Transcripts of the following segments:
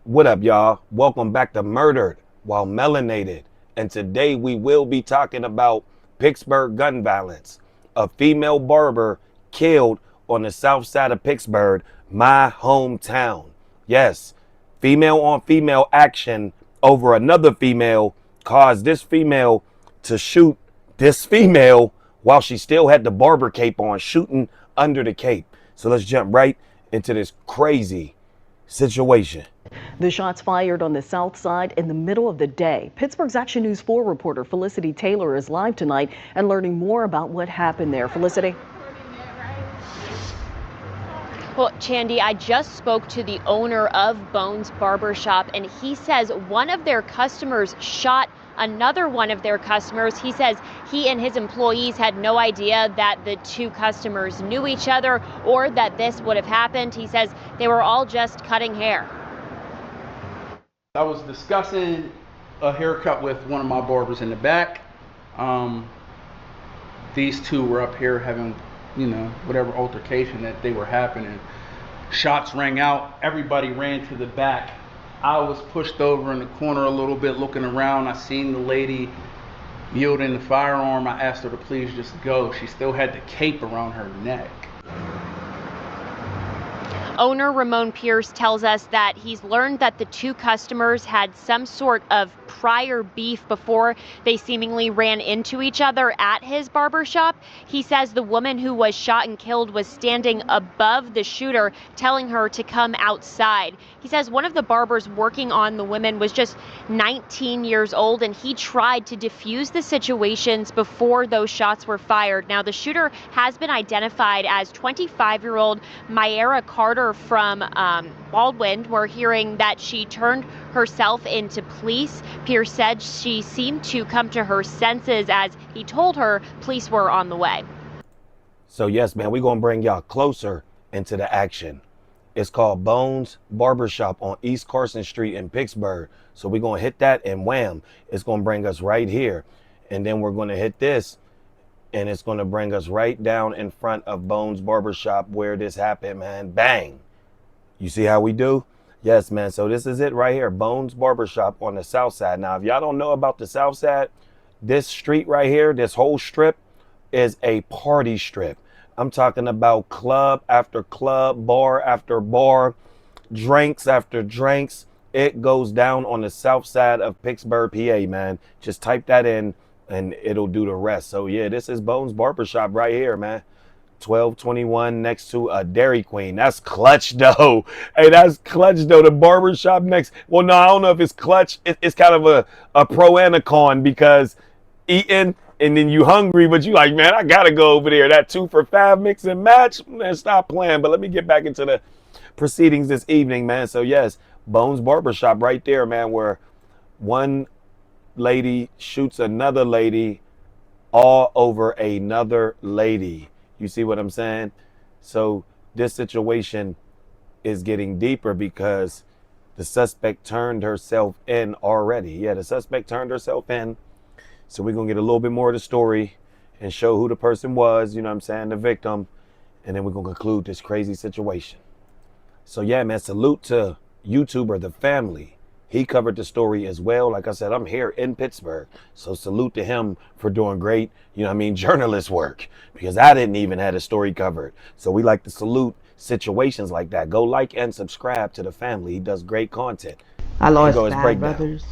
What up, y'all? Welcome back to Murdered While Melanated. And today we will be talking about Pittsburgh gun violence. A female barber killed on the south side of Pittsburgh, my hometown. Yes, female on female action over another female caused this female to shoot this female while she still had the barber cape on, shooting under the cape. So let's jump right into this crazy situation. The shots fired on the south side in the middle of the day. Pittsburgh's Action News 4 reporter Felicity Taylor is live tonight and learning more about what happened there. Felicity. Well, Chandy, I just spoke to the owner of Bones Barber Shop, and he says one of their customers shot another one of their customers. He says he and his employees had no idea that the two customers knew each other or that this would have happened. He says they were all just cutting hair. I was discussing a haircut with one of my barbers in the back. These two were up here having, whatever altercation that they were happening. Shots rang out. Everybody ran to the back. I was pushed over in the corner a little bit looking around. I seen the lady yielding the firearm. I asked her to please just go. She still had the cape around her neck. Owner Ramon Pierce tells us that he's learned that the two customers had some sort of prior beef before they seemingly ran into each other at his barbershop. He says the woman who was shot and killed was standing above the shooter, telling her to come outside. He says one of the barbers working on the women was just 19 years old, and he tried to defuse the situations before those shots were fired. Now, the shooter has been identified as 25-year-old Myra Carter from Baldwin. We're hearing that she turned herself into police. Pierce said she seemed to come to her senses as he told her police were on the way. So yes, man, we're gonna bring y'all closer into the action. It's called Bones Barbershop on East Carson Street in Pittsburgh. So we're gonna hit that and wham, it's gonna bring us right here. And then we're gonna hit this and it's gonna bring us right down in front of Bones Barbershop where this happened, man. Bang. You see how we do? Yes, man. So this is it right here. Bones Barbershop on the south side. Now, if y'all don't know about the south side, this street right here, this whole strip is a party strip. I'm talking about club after club, bar after bar, drinks after drinks. It goes down on the south side of Pittsburgh, PA, man. Just type that in and it'll do the rest. So yeah, this is Bones Barbershop right here, man. 1221 next to a Dairy Queen. That's clutch though. Hey, that's clutch though. The barbershop next. Well, no, I don't know if it's clutch. It's kind of a pro and a con because eating and then you hungry, but you like, man, I gotta go over there. That 2 for $5 mix and match. Man, stop playing. But let me get back into the proceedings this evening, man. So yes, Bones Barbershop right there, man, where one lady shoots another lady all over another lady. You see what I'm saying? So this situation is getting deeper because the suspect turned herself in already. Yeah, the suspect turned herself in. So we're going to get a little bit more of the story and show who the person was, you know what I'm saying, the victim. And then we're going to conclude this crazy situation. So yeah, man, salute to YouTuber The Family. He covered the story as well. Like I said, I'm here in Pittsburgh. So salute to him for doing great, journalist work. Because I didn't even have the story covered. So we like to salute situations like that. Go like and subscribe to The Family. He does great content. I lost Go his 5 breakdown. brothers,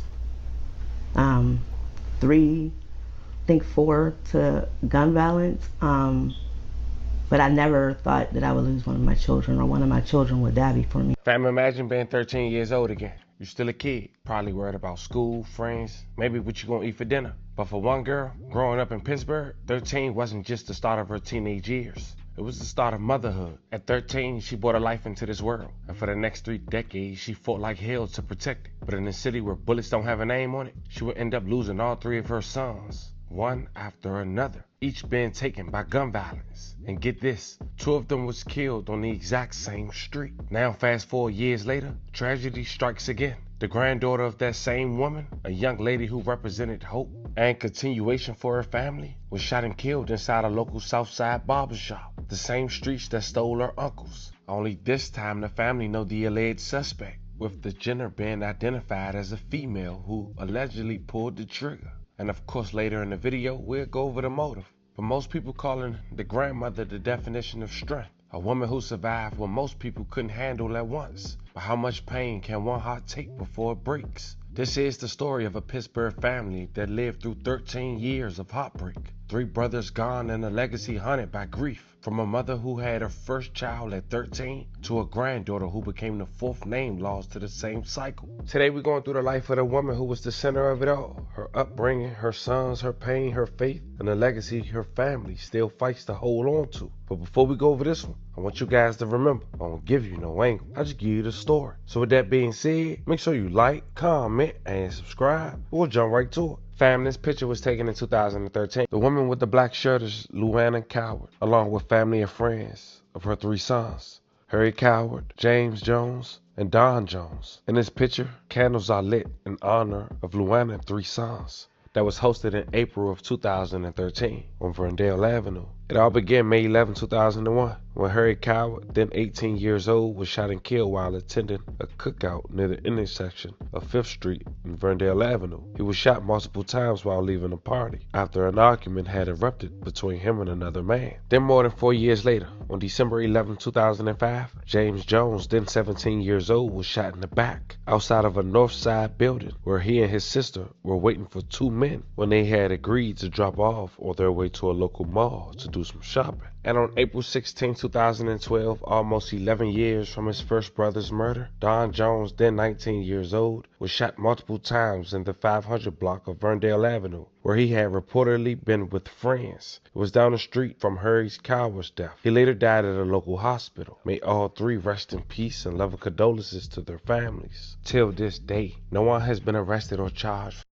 3, I think 4 to gun violence. But I never thought that I would lose one of my children or one of my children would die before me. Fam, imagine being 13 years old again. You're still a kid, probably worried about school, friends, maybe what you gonna eat for dinner. But for one girl, growing up in Pittsburgh, 13 wasn't just the start of her teenage years. It was the start of motherhood. At 13, she brought her life into this world. And for the next 3 decades, she fought like hell to protect it. But in a city where bullets don't have a name on it, she would end up losing all 3 of her sons, one after another, each being taken by gun violence. And get this, 2 of them was killed on the exact same street. Now fast forward years later, tragedy strikes again. The granddaughter of that same woman, a young lady who represented hope and continuation for her family, was shot and killed inside a local Southside barbershop, the same streets that stole her uncles. Only this time the family know the alleged suspect. with the gender being identified as a female who allegedly pulled the trigger. And of course, later in the video, we'll go over the motive. But most people calling the grandmother the definition of strength. A woman who survived what most people couldn't handle at once. But how much pain can one heart take before it breaks? This is the story of a Pittsburgh family that lived through 13 years of heartbreak. 3 brothers gone and a legacy haunted by grief. From a mother who had her first child at 13 to a granddaughter who became the 4th name lost to the same cycle. Today we're going through the life of the woman who was the center of it all. Her upbringing, her sons, her pain, her faith, and the legacy her family still fights to hold on to. But before we go over this one, I want you guys to remember, I won't give you no angle. I just give you the story. So with that being said, make sure you like, comment, and subscribe. We'll jump right to it. Fam, this picture was taken in 2013. The woman with the black shirt is Luanna Coward, along with family and friends of her 3 sons, Harry Coward, James Jones, and Don Jones. In this picture, candles are lit in honor of Luanna and 3 sons. That was hosted in April of 2013 on Ferndale Avenue. It all began May 11, 2001, when Harry Coward, then 18 years old, was shot and killed while attending a cookout near the intersection of 5th Street and Ferndale Avenue. He was shot multiple times while leaving a party after an argument had erupted between him and another man. Then more than 4 years later, on December 11, 2005, James Jones, then 17 years old, was shot in the back outside of a north side building where he and his sister were waiting for 2 men when they had agreed to drop off on their way to a local mall to do some shopping. And on April 16, 2012, almost 11 years from his first brother's murder, Don Jones, then 19 years old, was shot multiple times in the 500 block of Ferndale Avenue, where he had reportedly been with friends. It was down the street from Harry Coward's death. He later died at a local hospital. May all 3 rest in peace and love and condolences to their families. Till this day, no one has been arrested or charged.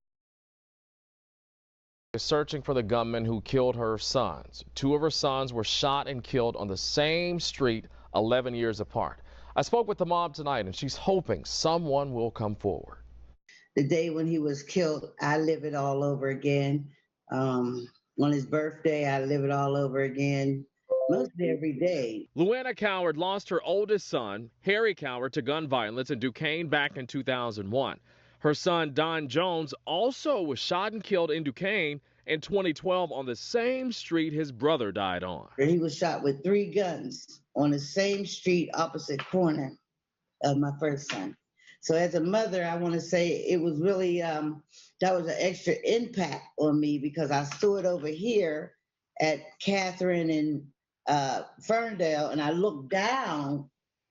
Is searching for the gunman who killed her sons. 2 of her sons were shot and killed on the same street 11 years apart. I spoke with the mom tonight, and she's hoping someone will come forward. The day when he was killed, I live it all over again. On his birthday, I live it all over again. Mostly every day. Luanna Coward lost her oldest son, Harry Coward, to gun violence in Duquesne back in 2001. Her son, Don Jones, also was shot and killed in Duquesne in 2012 on the same street his brother died on. He was shot with 3 guns on the same street, opposite corner of my first son. So as a mother, I want to say it was really, that was an extra impact on me because I stood over here at Catherine and Ferndale, and I looked down,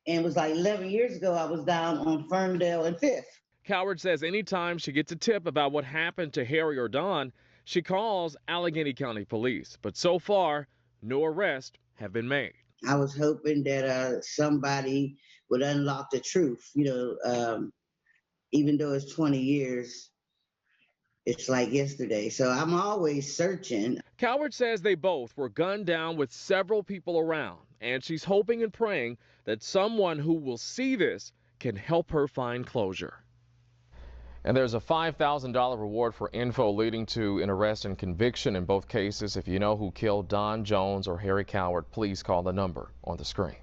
and it was like 11 years ago, I was down on Ferndale and 5th. Coward says anytime she gets a tip about what happened to Harry or Don, she calls Allegheny County Police. But so far, no arrests have been made. I was hoping that somebody would unlock the truth. You know, even though it's 20 years, it's like yesterday. So I'm always searching. Coward says they both were gunned down with several people around, and she's hoping and praying that someone who will see this can help her find closure. And there's a $5,000 reward for info leading to an arrest and conviction in both cases. If you know who killed Don Jones or Harry Coward, please call the number on the screen.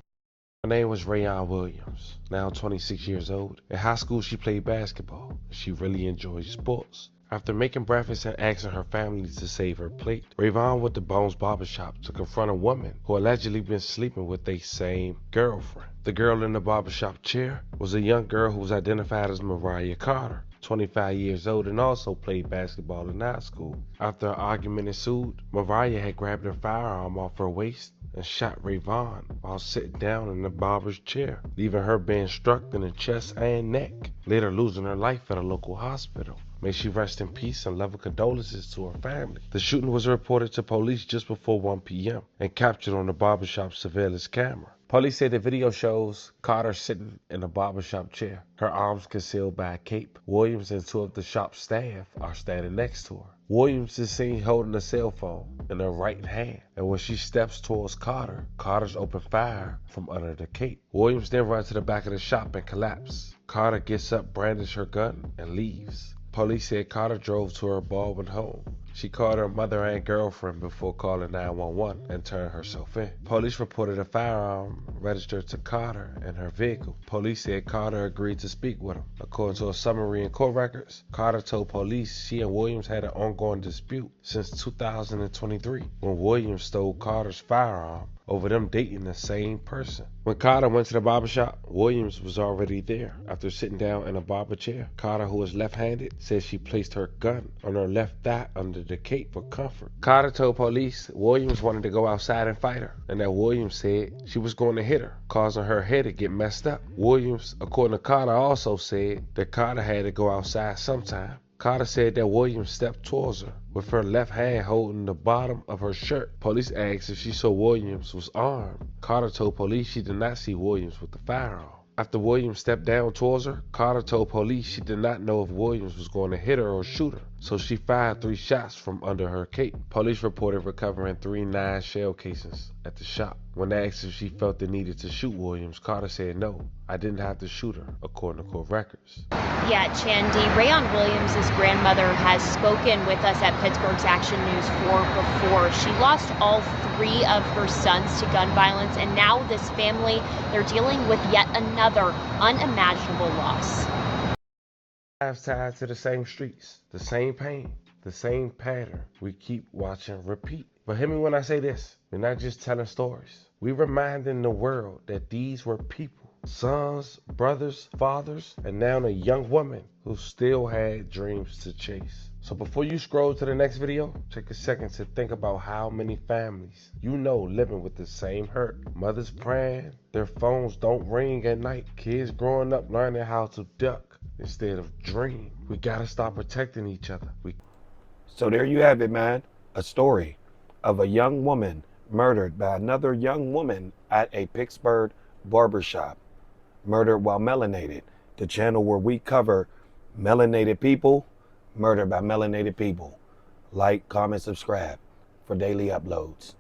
Her name was Rayon Williams, now 26 years old. In high school, she played basketball. She really enjoyed sports. After making breakfast and asking her family to save her plate, Rayvon went to Bones Barbershop to confront a woman who allegedly been sleeping with their same girlfriend. The girl in the barbershop chair was a young girl who was identified as Mariah Carter, 25 years old, and also played basketball in high school. After an argument ensued, Mariah had grabbed her firearm off her waist and shot Rayvon while sitting down in the barber's chair, leaving her being struck in the chest and neck, later losing her life at a local hospital. May she rest in peace and love and condolences to her family. The shooting was reported to police just before 1 p.m. and captured on the barbershop surveillance camera. Police say the video shows Carter sitting in a barbershop chair, her arms concealed by a cape. Williams and 2 of the shop staff are standing next to her. Williams is seen holding a cell phone in her right hand, and when she steps towards Carter, Carter's opened fire from under the cape. Williams then runs to the back of the shop and collapses. Carter gets up, brandishes her gun, and leaves. Police said Carter drove to her Baldwin home She called her mother and girlfriend before calling 911 and turned herself in. Police reported a firearm registered to Carter in her vehicle. Police said Carter agreed to speak with him. According to a summary in court records, Carter told police she and Williams had an ongoing dispute since 2023 when Williams stole Carter's firearm over them dating the same person. When Carter went to the barbershop, Williams was already there. After sitting down in a barber chair, Carter, who was left-handed, said she placed her gun on her left thigh under the cape for comfort. Carter told police Williams wanted to go outside and fight her, and that Williams said she was going to hit her, causing her head to get messed up. Williams, according to Carter, also said that Carter had to go outside sometime. Carter said that Williams stepped towards her with her left hand holding the bottom of her shirt. Police asked if she saw Williams was armed. Carter told police she did not see Williams with the firearm. After Williams stepped down towards her, Carter told police she did not know if Williams was going to hit her or shoot her, so she fired 3 shots from under her cape. Police reported recovering 3 9-shell casings at the shop. When asked if she felt the need to shoot Williams, Carter said no, I didn't have to shoot her, according to court records. Yeah, Chandy, Rayon Williams' grandmother has spoken with us at Pittsburgh's Action News 4 before. She lost all 3 of her sons to gun violence, and now this family, they're dealing with yet another unimaginable loss. Lives tied to the same streets, the same pain, the same pattern we keep watching repeat. But hear me when I say this, we're not just telling stories. We're reminding the world that these were people, sons, brothers, fathers, and now a young woman who still had dreams to chase. So before you scroll to the next video, take a second to think about how many families you know living with the same hurt. Mothers praying their phones don't ring at night. Kids growing up learning how to duck instead of dream. We gotta stop protecting each other. So there you have it, man. A story of a young woman murdered by another young woman at a Pittsburgh barbershop. Murdered while melanated. The channel where we cover melanated people murdered by melanated people. Like, comment, subscribe for daily uploads.